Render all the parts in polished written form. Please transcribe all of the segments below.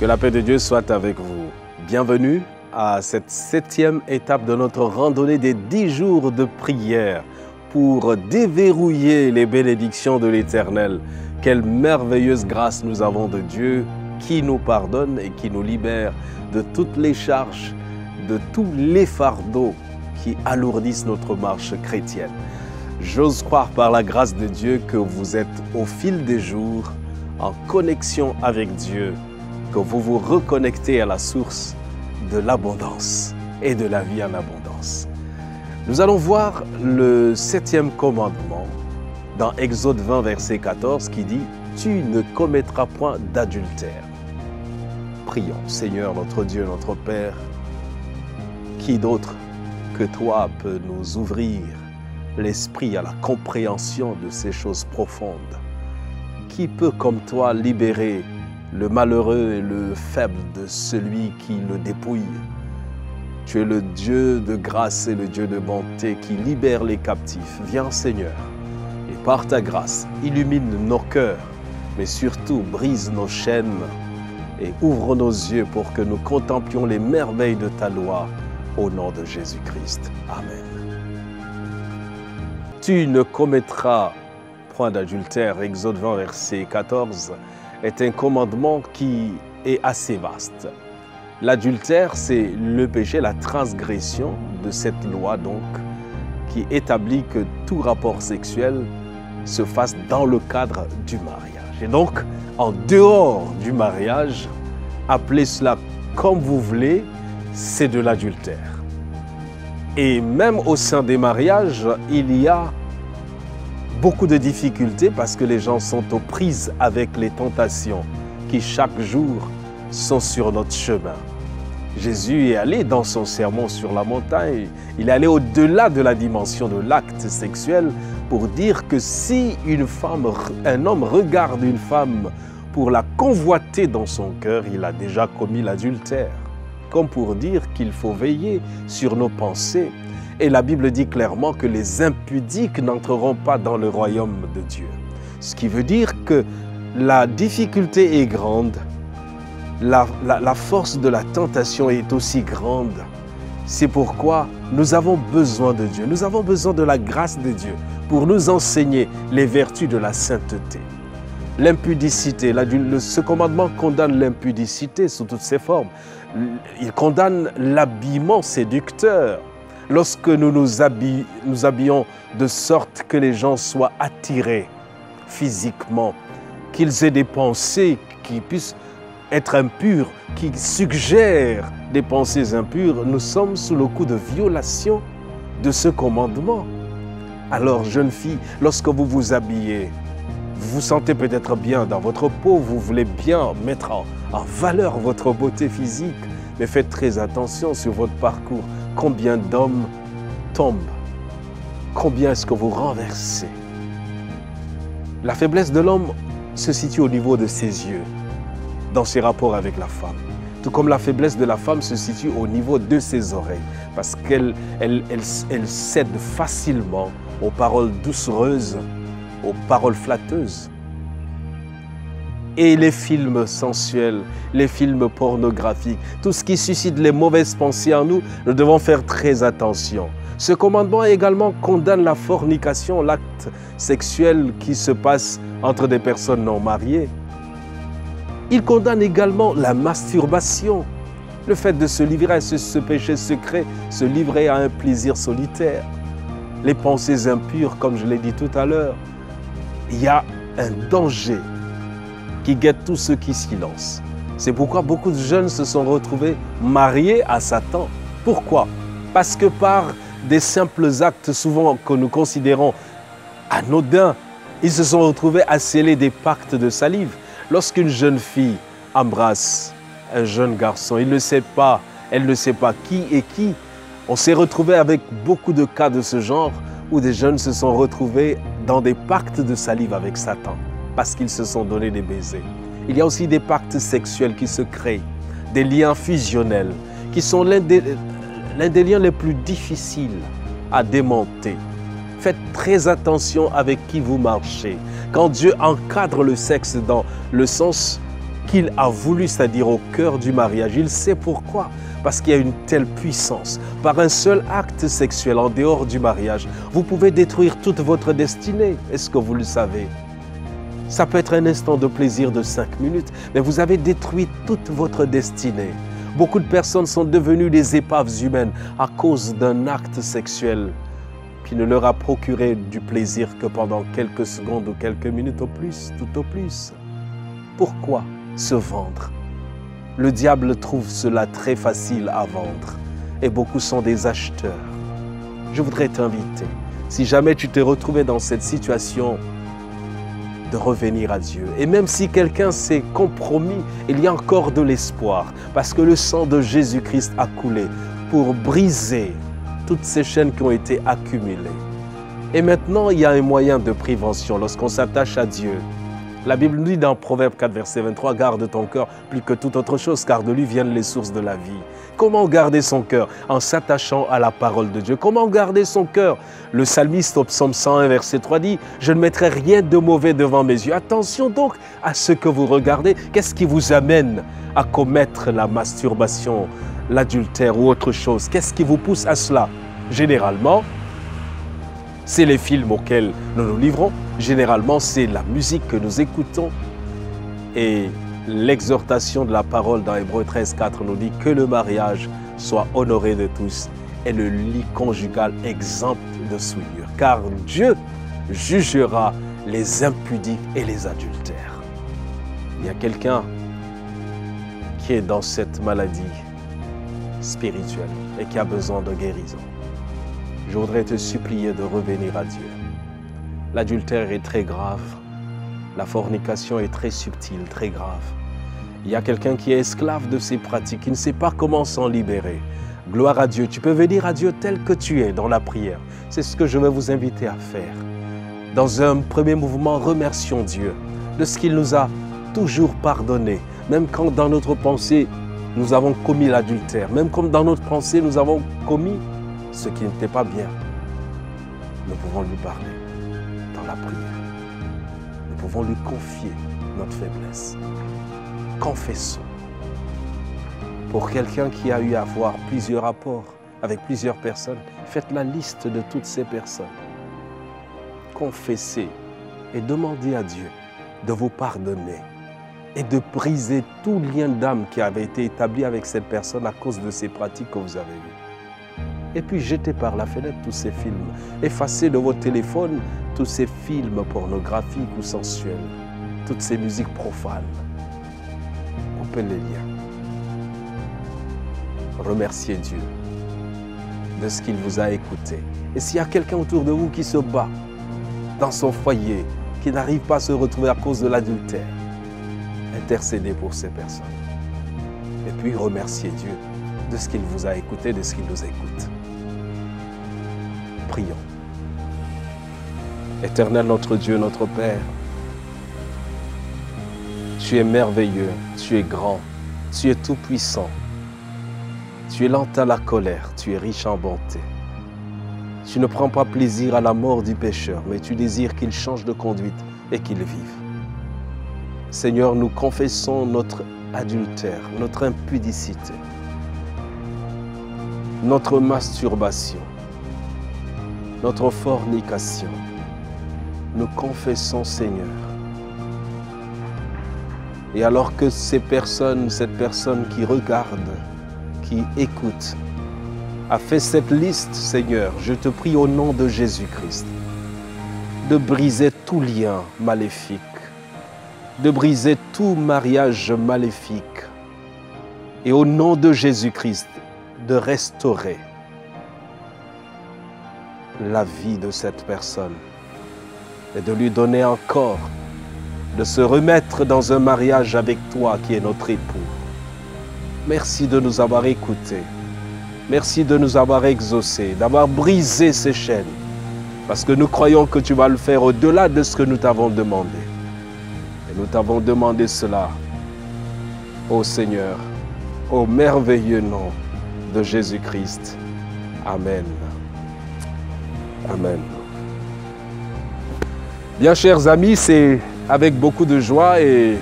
Que la paix de Dieu soit avec vous. Bienvenue à cette 7e étape de notre randonnée des 10 jours de prière pour déverrouiller les bénédictions de l'Éternel. Quelle merveilleuse grâce nous avons de Dieu qui nous pardonne et qui nous libère de toutes les charges, de tous les fardeaux qui alourdissent notre marche chrétienne. J'ose croire par la grâce de Dieu que vous êtes au fil des jours en connexion avec Dieu, que vous vous reconnectez à la source de l'abondance et de la vie en abondance. Nous allons voir le 7e commandement dans Exode 20, verset 14 qui dit « Tu ne commettras point d'adultère ». Prions, Seigneur notre Dieu, notre Père, qui d'autre que toi peut nous ouvrir l'esprit à la compréhension de ces choses profondes? Qui peut comme toi libérer le malheureux et le faible de celui qui le dépouille? Tu es le Dieu de grâce et le Dieu de bonté qui libère les captifs. Viens Seigneur, et par ta grâce, illumine nos cœurs, mais surtout brise nos chaînes et ouvre nos yeux pour que nous contemplions les merveilles de ta loi au nom de Jésus-Christ. Amen. Tu ne commettras point d'adultère, Exode 20, verset 14, est un commandement qui est assez vaste. L'adultère, c'est le péché, la transgression de cette loi donc, qui établit que tout rapport sexuel se fasse dans le cadre du mariage. Et donc, en dehors du mariage, appelez cela comme vous voulez, c'est de l'adultère. Et même au sein des mariages, il y a beaucoup de difficultés parce que les gens sont aux prises avec les tentations qui chaque jour sont sur notre chemin. Jésus est allé dans son sermon sur la montagne, il est allé au-delà de la dimension de l'acte sexuel pour dire que si un homme regarde une femme pour la convoiter dans son cœur, il a déjà commis l'adultère. Comme pour dire qu'il faut veiller sur nos pensées. Et la Bible dit clairement que les impudiques n'entreront pas dans le royaume de Dieu. Ce qui veut dire que la difficulté est grande, la force de la tentation est aussi grande. C'est pourquoi nous avons besoin de Dieu, nous avons besoin de la grâce de Dieu pour nous enseigner les vertus de la sainteté. L'impudicité, ce commandement condamne l'impudicité sous toutes ses formes. Il condamne l'habillement séducteur. Lorsque nous habillons de sorte que les gens soient attirés physiquement, qu'ils aient des pensées qui puissent être impures, qui suggèrent des pensées impures, nous sommes sous le coup de violation de ce commandement. Alors, jeune fille, lorsque vous vous habillez, vous vous sentez peut-être bien dans votre peau, vous voulez bien mettre en valeur votre beauté physique, mais faites très attention sur votre parcours. Combien d'hommes tombent? Combien est-ce que vous renversez? La faiblesse de l'homme se situe au niveau de ses yeux, dans ses rapports avec la femme. Tout comme la faiblesse de la femme se situe au niveau de ses oreilles, parce qu'elle cède facilement aux paroles doucereuses, aux paroles flatteuses. Et les films sensuels, les films pornographiques, tout ce qui suscite les mauvaises pensées en nous, nous devons faire très attention. Ce commandement également condamne la fornication, l'acte sexuel qui se passe entre des personnes non mariées. Il condamne également la masturbation, le fait de se livrer à ce péché secret, se livrer à un plaisir solitaire. Les pensées impures, comme je l'ai dit tout à l'heure, il y a un danger qui guette tous ceux qui s'y lancent. C'est pourquoi beaucoup de jeunes se sont retrouvés mariés à Satan. Pourquoi? Parce que par des simples actes souvent que nous considérons anodins, ils se sont retrouvés à sceller des pactes de salive. Lorsqu'une jeune fille embrasse un jeune garçon, il ne sait pas, elle ne sait pas qui est qui. On s'est retrouvé avec beaucoup de cas de ce genre où des jeunes se sont retrouvés dans des pactes de salive avec Satan, parce qu'ils se sont donné des baisers. Il y a aussi des pactes sexuels qui se créent, des liens fusionnels, qui sont l'un des liens les plus difficiles à démonter. Faites très attention avec qui vous marchez. Quand Dieu encadre le sexe dans le sens qu'il a voulu, c'est-à-dire au cœur du mariage. Il sait pourquoi. Parce qu'il y a une telle puissance. Par un seul acte sexuel en dehors du mariage, vous pouvez détruire toute votre destinée. Est-ce que vous le savez? Ça peut être un instant de plaisir de 5 minutes, mais vous avez détruit toute votre destinée. Beaucoup de personnes sont devenues des épaves humaines à cause d'un acte sexuel qui ne leur a procuré du plaisir que pendant quelques secondes ou quelques minutes au plus, tout au plus. Pourquoi se vendre? Le diable trouve cela très facile à vendre et beaucoup sont des acheteurs. Je voudrais t'inviter, si jamais tu t'es retrouvé dans cette situation, de revenir à Dieu. Et même si quelqu'un s'est compromis, il y a encore de l'espoir parce que le sang de Jésus-Christ a coulé pour briser toutes ces chaînes qui ont été accumulées. Et maintenant, il y a un moyen de prévention lorsqu'on s'attache à Dieu. La Bible nous dit dans Proverbe 4, verset 23, « Garde ton cœur plus que toute autre chose, car de lui viennent les sources de la vie. » Comment garder son cœur? En s'attachant à la parole de Dieu. Comment garder son cœur? Le psalmiste au psaume 101, verset 3 dit, « Je ne mettrai rien de mauvais devant mes yeux. » Attention donc à ce que vous regardez. Qu'est-ce qui vous amène à commettre la masturbation, l'adultère ou autre chose? Qu'est-ce qui vous pousse à cela? Généralement, c'est les films auxquels nous nous livrons. Généralement, c'est la musique que nous écoutons. Et l'exhortation de la parole dans Hébreux 13, 4 nous dit que le mariage soit honoré de tous et le lit conjugal exempt de souillure. Car Dieu jugera les impudiques et les adultères. Il y a quelqu'un qui est dans cette maladie spirituelle et qui a besoin de guérison. Je voudrais te supplier de revenir à Dieu. L'adultère est très grave. La fornication est très subtile, très grave. Il y a quelqu'un qui est esclave de ces pratiques, qui ne sait pas comment s'en libérer. Gloire à Dieu. Tu peux venir à Dieu tel que tu es dans la prière. C'est ce que je vais vous inviter à faire. Dans un premier mouvement, remercions Dieu de ce qu'il nous a toujours pardonné. Même quand dans notre pensée, nous avons commis l'adultère. Même comme dans notre pensée, nous avons commis ce qui n'était pas bien. Nous pouvons lui parler dans la prière. Nous pouvons lui confier notre faiblesse. Confessons. Pour quelqu'un qui a eu à avoir plusieurs rapports avec plusieurs personnes, faites la liste de toutes ces personnes. Confessez et demandez à Dieu de vous pardonner et de briser tout lien d'âme qui avait été établi avec cette personne à cause de ces pratiques que vous avez eues. Et puis jetez par la fenêtre tous ces films. Effacez de vos téléphones tous ces films pornographiques ou sensuels, toutes ces musiques profanes. Coupez les liens. Remerciez Dieu de ce qu'il vous a écouté. Et s'il y a quelqu'un autour de vous qui se bat dans son foyer, qui n'arrive pas à se retrouver à cause de l'adultère, intercédez pour ces personnes. Et puis remerciez Dieu de ce qu'il vous a écouté, de ce qu'il nous écoute. Prions. Éternel notre Dieu, notre Père, tu es merveilleux, tu es grand, tu es tout-puissant. Tu es lent à la colère, tu es riche en bonté. Tu ne prends pas plaisir à la mort du pécheur, mais tu désires qu'il change de conduite et qu'il vive. Seigneur, nous confessons notre adultère, notre impudicité, notre masturbation, notre fornication. Nous confessons, Seigneur. Et alors que cette personne qui regarde, qui écoute, a fait cette liste, Seigneur, je te prie au nom de Jésus-Christ, de briser tout lien maléfique, de briser tout mariage maléfique, et au nom de Jésus-Christ, de restaurer la vie de cette personne et de lui donner encore de se remettre dans un mariage avec toi qui est notre époux. Merci de nous avoir écoutés. Merci de nous avoir exaucés, d'avoir brisé ces chaînes. Parce que nous croyons que tu vas le faire au-delà de ce que nous t'avons demandé. Et nous t'avons demandé cela, ô Seigneur, au merveilleux nom de Jésus-Christ. Amen. Amen. Bien, chers amis, c'est avec beaucoup de joie et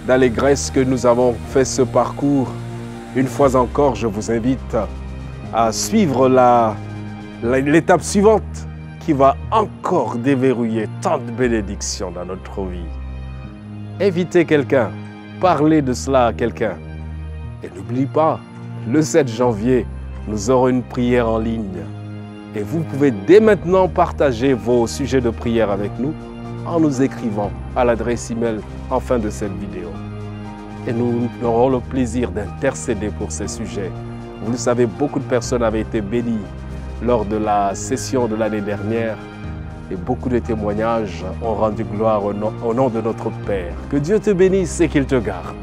d'allégresse que nous avons fait ce parcours. Une fois encore, je vous invite à suivre l'étape suivante qui va encore déverrouiller tant de bénédictions dans notre vie. Invitez quelqu'un, parlez de cela à quelqu'un. Et n'oublie pas, le 7 janvier, nous aurons une prière en ligne. Et vous pouvez dès maintenant partager vos sujets de prière avec nous en nous écrivant à l'adresse email en fin de cette vidéo. Et nous aurons le plaisir d'intercéder pour ces sujets. Vous le savez, beaucoup de personnes avaient été bénies lors de la session de l'année dernière et beaucoup de témoignages ont rendu gloire au nom de notre Père. Que Dieu te bénisse et qu'il te garde.